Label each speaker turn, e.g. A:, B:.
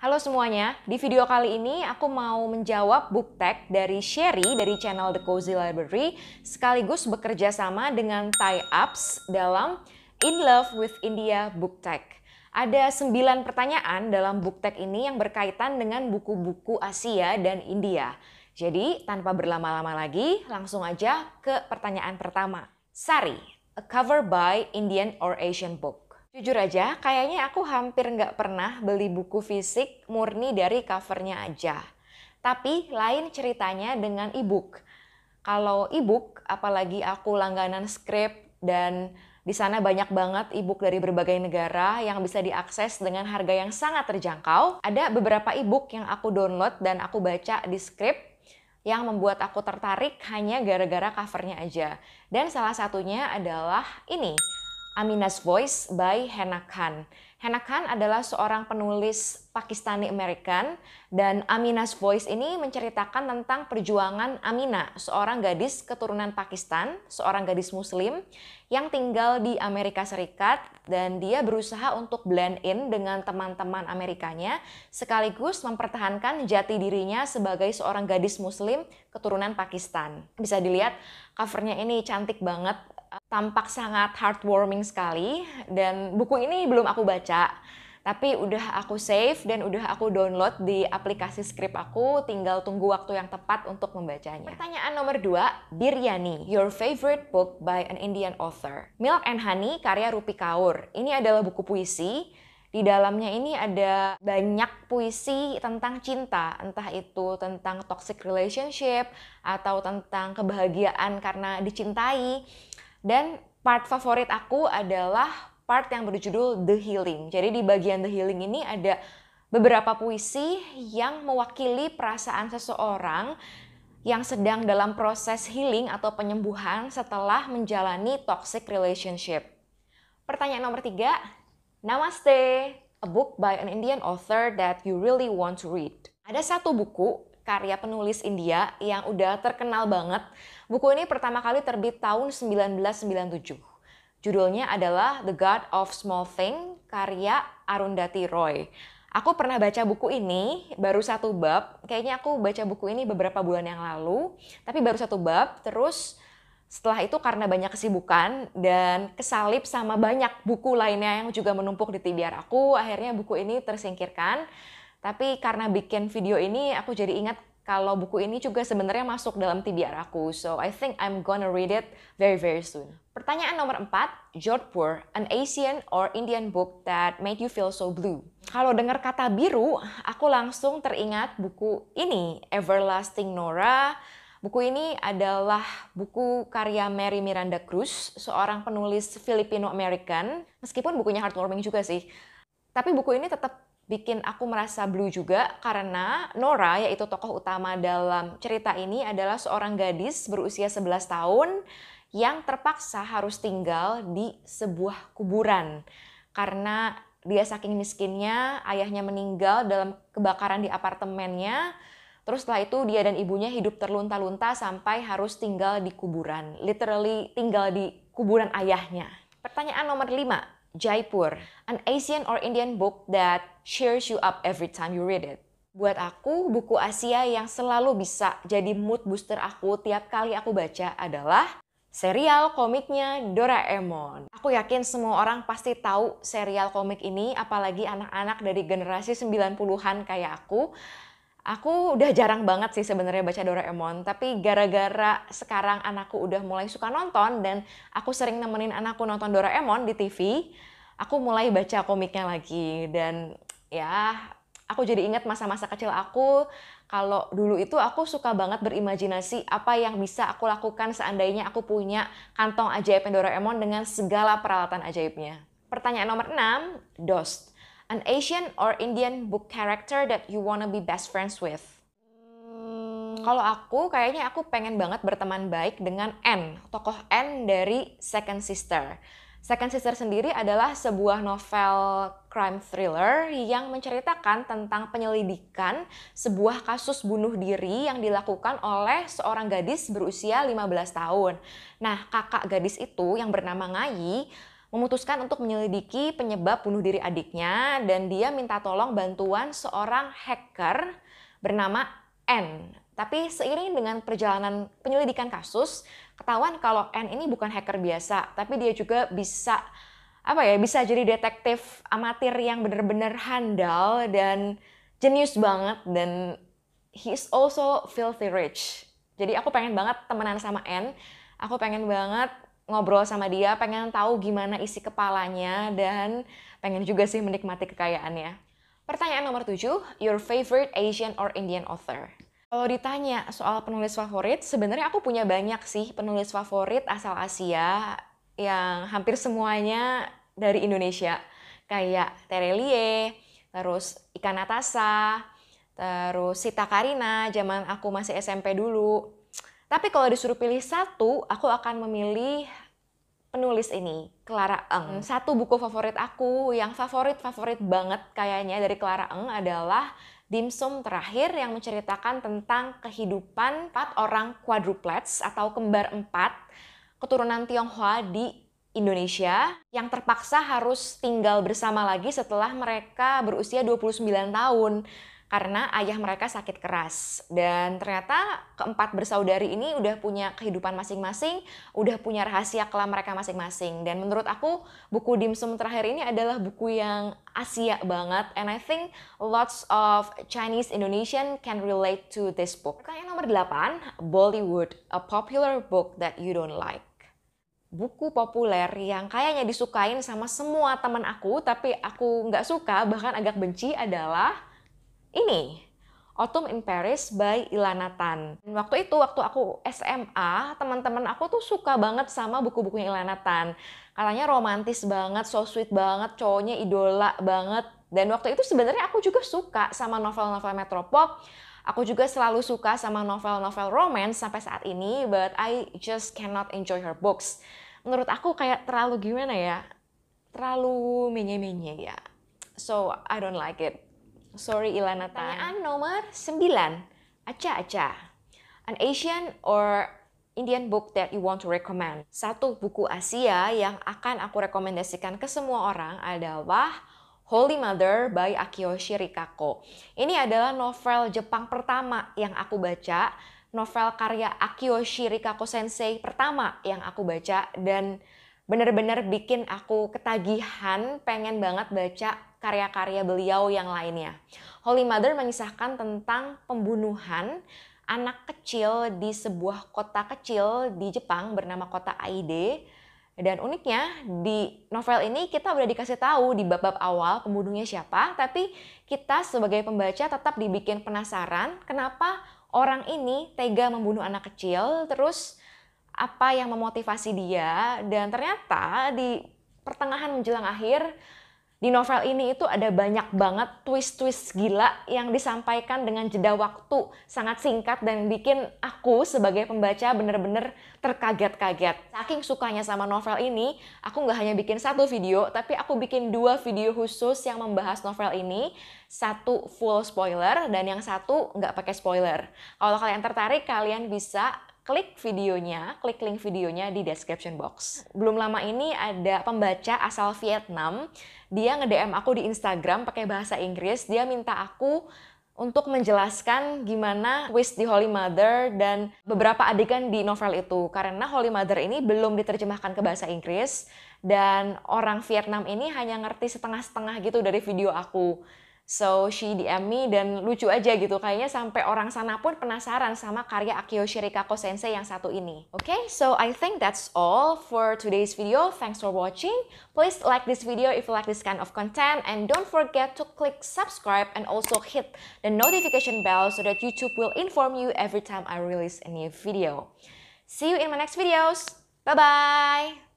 A: Halo semuanya, di video kali ini aku mau menjawab book tag dari Sherry dari channel The Cozy Library sekaligus bekerja sama dengan tie-ups dalam In Love with India book tag. Ada 9 pertanyaan dalam book tag ini yang berkaitan dengan buku-buku Asia dan India. Jadi tanpa berlama-lama lagi, langsung aja ke pertanyaan pertama. Sari, a cover by Indian or Asian book. Jujur aja, kayaknya aku hampir nggak pernah beli buku fisik murni dari covernya aja. Tapi lain ceritanya dengan e-book. Kalau e-book, apalagi aku langganan Script dan di sana banyak banget e-book dari berbagai negara yang bisa diakses dengan harga yang sangat terjangkau. Ada beberapa e-book yang aku download dan aku baca di Script yang membuat aku tertarik hanya gara-gara covernya aja. Dan salah satunya adalah ini, Amina's Voice by Hena Khan. Hena Khan adalah seorang penulis Pakistani American dan Amina's Voice ini menceritakan tentang perjuangan Amina, seorang gadis keturunan Pakistan, seorang gadis muslim yang tinggal di Amerika Serikat dan dia berusaha untuk blend in dengan teman-teman Amerikanya sekaligus mempertahankan jati dirinya sebagai seorang gadis muslim keturunan Pakistan. Bisa dilihat covernya ini cantik banget. Tampak sangat heartwarming sekali dan buku ini belum aku baca tapi udah aku save dan udah aku download di aplikasi Script aku, tinggal tunggu waktu yang tepat untuk membacanya. Pertanyaan nomor 2, Biryani, your favorite book by an Indian author. Milk and Honey karya Rupi Kaur. Ini adalah buku puisi. Di dalamnya ini ada banyak puisi tentang cinta, entah itu tentang toxic relationship atau tentang kebahagiaan karena dicintai. Dan part favorit aku adalah part yang berjudul The Healing. Jadi di bagian The Healing ini ada beberapa puisi yang mewakili perasaan seseorang yang sedang dalam proses healing atau penyembuhan setelah menjalani toxic relationship. Pertanyaan nomor 3, Namaste, a book by an Indian author that you really want to read. Ada satu buku karya penulis India yang udah terkenal banget. Buku ini pertama kali terbit tahun 1997. Judulnya adalah The God of Small Things, karya Arundhati Roy. Aku pernah baca buku ini, baru satu bab. Kayaknya aku baca buku ini beberapa bulan yang lalu, tapi baru satu bab. Terus setelah itu karena banyak kesibukan dan kesalip sama banyak buku lainnya yang juga menumpuk di TBR aku, akhirnya buku ini tersingkirkan. Tapi karena bikin video ini, aku jadi ingat kalau buku ini juga sebenarnya masuk dalam TBR aku. So I think I'm gonna read it very very soon. Pertanyaan nomor 4, Jodhpur, an Asian or Indian book that made you feel so blue. Kalau dengar kata biru, aku langsung teringat buku ini, Everlasting Nora. Buku ini adalah buku karya Mary Miranda Cruz, seorang penulis Filipino-American. Meskipun bukunya heartwarming juga sih. Tapi buku ini tetap bikin aku merasa blue juga karena Nora, yaitu tokoh utama dalam cerita ini, adalah seorang gadis berusia 11 tahun yang terpaksa harus tinggal di sebuah kuburan. Karena dia saking miskinnya, ayahnya meninggal dalam kebakaran di apartemennya. Terus setelah itu dia dan ibunya hidup terlunta-lunta sampai harus tinggal di kuburan. Literally tinggal di kuburan ayahnya. Pertanyaan nomor 5. Jaipur, an Asian or Indian book that cheers you up every time you read it. Buat aku, buku Asia yang selalu bisa jadi mood booster aku tiap kali aku baca adalah serial komiknya Doraemon. Aku yakin semua orang pasti tahu serial komik ini, apalagi anak-anak dari generasi 90-an kayak aku. Aku udah jarang banget sih sebenarnya baca Doraemon, tapi gara-gara sekarang anakku udah mulai suka nonton dan aku sering nemenin anakku nonton Doraemon di TV, aku mulai baca komiknya lagi. Dan ya, aku jadi ingat masa-masa kecil aku, kalau dulu itu aku suka banget berimajinasi apa yang bisa aku lakukan seandainya aku punya kantong ajaibnya Doraemon dengan segala peralatan ajaibnya. Pertanyaan nomor 6, Dost, an Asian or Indian book character that you wanna be best friends with. Kalau aku, kayaknya aku pengen banget berteman baik dengan Anne, tokoh Anne dari Second Sister. Second Sister sendiri adalah sebuah novel crime thriller yang menceritakan tentang penyelidikan sebuah kasus bunuh diri yang dilakukan oleh seorang gadis berusia 15 tahun. Nah, kakak gadis itu yang bernama Ngayi memutuskan untuk menyelidiki penyebab bunuh diri adiknya dan dia minta tolong bantuan seorang hacker bernama N. Tapi seiring dengan perjalanan penyelidikan kasus, ketahuan kalau N ini bukan hacker biasa, tapi dia juga bisa bisa jadi detektif amatir yang benar-benar handal dan jenius banget, dan he is also filthy rich. Jadi aku pengen banget temenan sama N, aku pengen banget ngobrol sama dia, pengen tahu gimana isi kepalanya, dan pengen juga sih menikmati kekayaannya. Pertanyaan nomor 7, your favorite Asian or Indian author? Kalau ditanya soal penulis favorit, sebenarnya aku punya banyak sih penulis favorit asal Asia yang hampir semuanya dari Indonesia. Kayak Terelie, terus Ika Natasha, terus Sita Karina, zaman aku masih SMP dulu. Tapi kalau disuruh pilih satu, aku akan memilih penulis ini, Clara Eng. Satu buku favorit aku, yang favorit banget kayaknya dari Clara Eng adalah Dim Sum Terakhir, yang menceritakan tentang kehidupan 4 orang quadruplets atau kembar 4 keturunan Tionghoa di Indonesia yang terpaksa harus tinggal bersama lagi setelah mereka berusia 29 tahun. Karena ayah mereka sakit keras. Dan ternyata keempat bersaudari ini udah punya kehidupan masing-masing, udah punya rahasia kelam mereka masing-masing. Dan menurut aku, buku Dim Sum Terakhir ini adalah buku yang Asia banget. And I think lots of Chinese Indonesian can relate to this book. Pertanyaan nomor 8, Bollywood, a popular book that you don't like. Buku populer yang kayaknya disukain sama semua teman aku, tapi aku nggak suka, bahkan agak benci adalah ini, Autumn in Paris by Ilana Tan. Waktu aku SMA, teman-teman aku tuh suka banget sama buku-bukunya Ilana Tan. Katanya romantis banget, so sweet banget, cowoknya idola banget. Dan waktu itu sebenarnya aku juga suka sama novel-novel metropop. Aku juga selalu suka sama novel-novel romance sampai saat ini, but I just cannot enjoy her books. Menurut aku kayak terlalu gimana ya? Terlalu menye-menye ya. So, I don't like it. Sorry Ilana Tan. Pertanyaan nomor 9. Aca-aca. An Asian or Indian book that you want to recommend. Satu buku Asia yang akan aku rekomendasikan ke semua orang adalah Holy Mother by Akiyoshi Rikako. Ini adalah novel Jepang pertama yang aku baca. Novel karya Akiyoshi Rikako Sensei pertama yang aku baca. Dan benar-benar bikin aku ketagihan, pengen banget baca karya-karya beliau yang lainnya. Holy Mother mengisahkan tentang pembunuhan anak kecil di sebuah kota kecil di Jepang bernama kota Aide. Dan uniknya di novel ini kita udah dikasih tahu di bab-bab awal pembunuhnya siapa, tapi kita sebagai pembaca tetap dibikin penasaran kenapa orang ini tega membunuh anak kecil, terus apa yang memotivasi dia. Dan ternyata di pertengahan menjelang akhir di novel ini itu ada banyak banget twist-twist gila yang disampaikan dengan jeda waktu sangat singkat dan bikin aku sebagai pembaca bener-bener terkaget-kaget. Saking sukanya sama novel ini, aku nggak hanya bikin satu video, tapi aku bikin 2 video khusus yang membahas novel ini. Satu full spoiler dan yang satu nggak pakai spoiler. Kalau kalian tertarik, kalian bisa klik videonya, klik link videonya di description box. Belum lama ini ada pembaca asal Vietnam, dia nge-DM aku di Instagram pakai bahasa Inggris, dia minta aku untuk menjelaskan gimana twist di Holy Mother dan beberapa adegan di novel itu. Karena Holy Mother ini belum diterjemahkan ke bahasa Inggris, dan orang Vietnam ini hanya ngerti setengah-setengah gitu dari video aku. So, she DM me dan lucu aja gitu. Kayaknya sampai orang sana pun penasaran sama karya Akiyoshi Rikako Sensei yang satu ini. Okay, so I think that's all for today's video. Thanks for watching. Please like this video if you like this kind of content. And don't forget to click subscribe and also hit the notification bell so that YouTube will inform you every time I release a new video. See you in my next videos. Bye-bye!